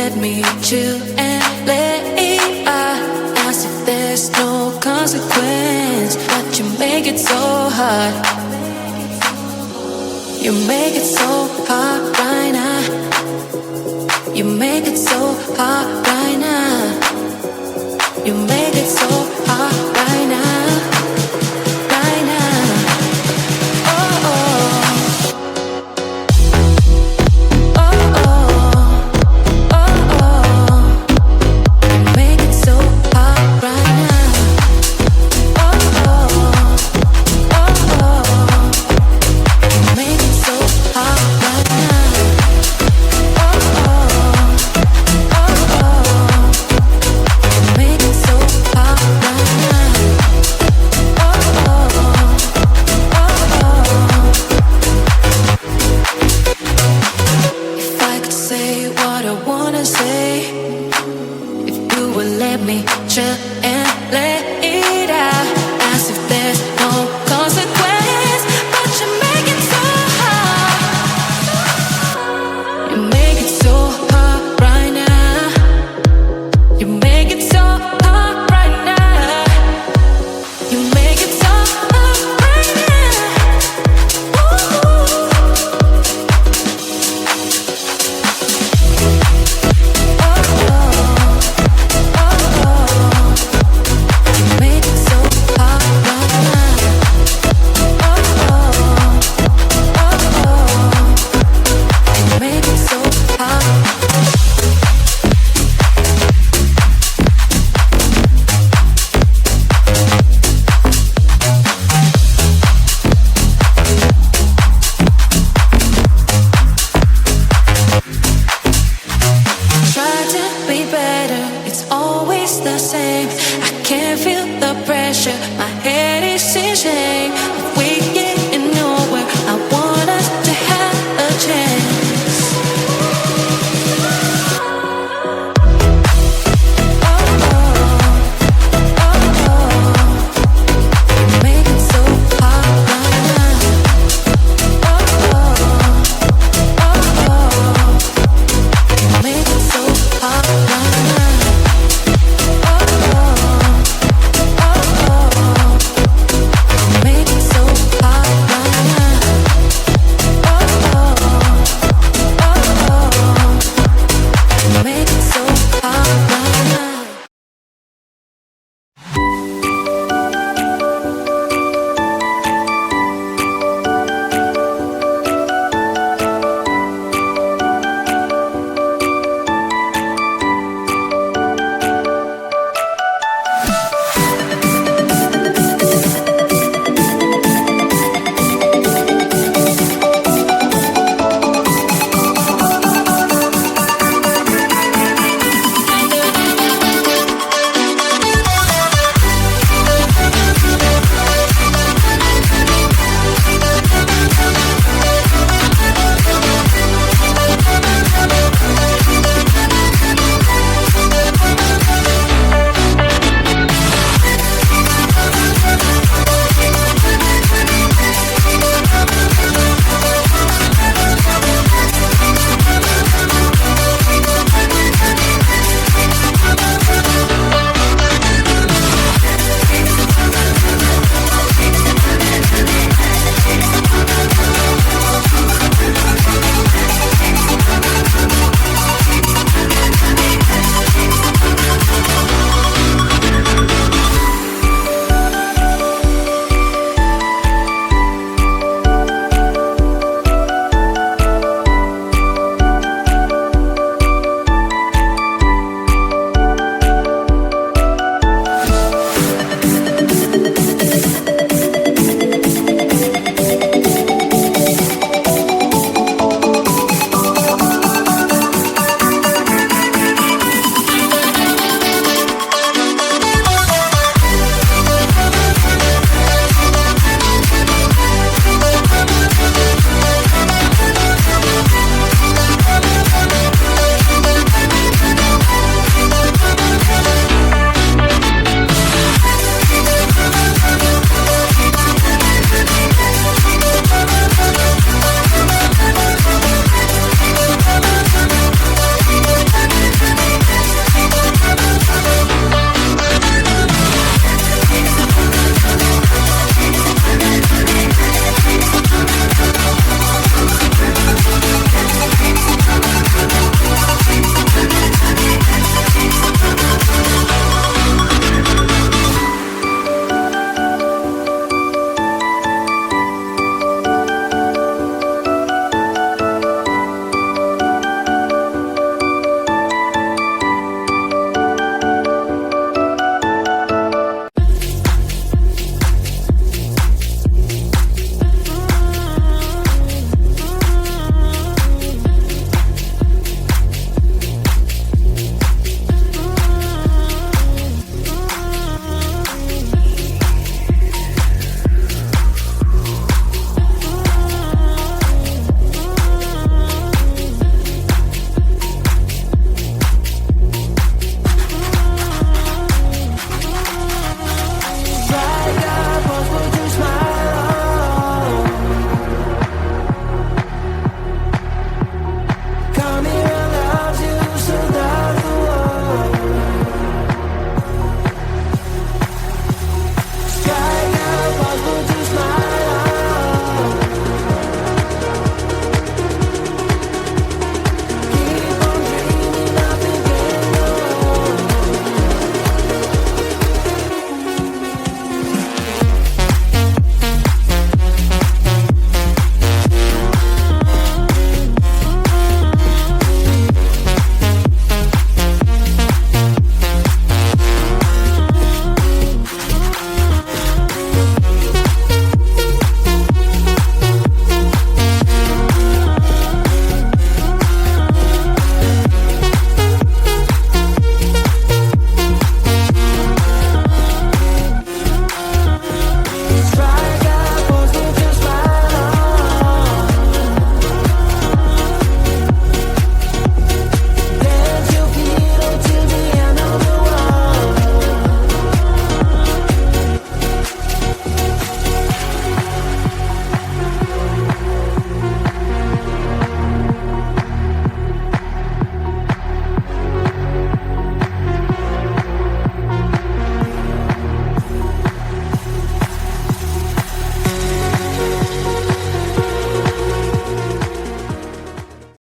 let me chill and let it out, as if there's no consequence. But you make it so hard. You make it so hard right now. You make it so hard right now. You make it so hard right now. Right now. Oh, oh. Oh, oh. Oh, oh. You make it so hard right now. Oh, oh. Oh, oh. You make it so hard right now. Oh, oh. Oh, oh. You make it so hard right now. Oh, oh. Oh, oh. If I could say what I wanna say, if you would let me chill and let it out, as if there's no consequence. But you make it so hard. You make it so hard right now. You make it so hard right now. You make it so hard right now. Ooh. Oh, oh. Oh, oh. You make it so hard right now. Oh, oh. Oh, oh. You make it so hard. Try to be better, it's always the same. I can't feel the pressure, my head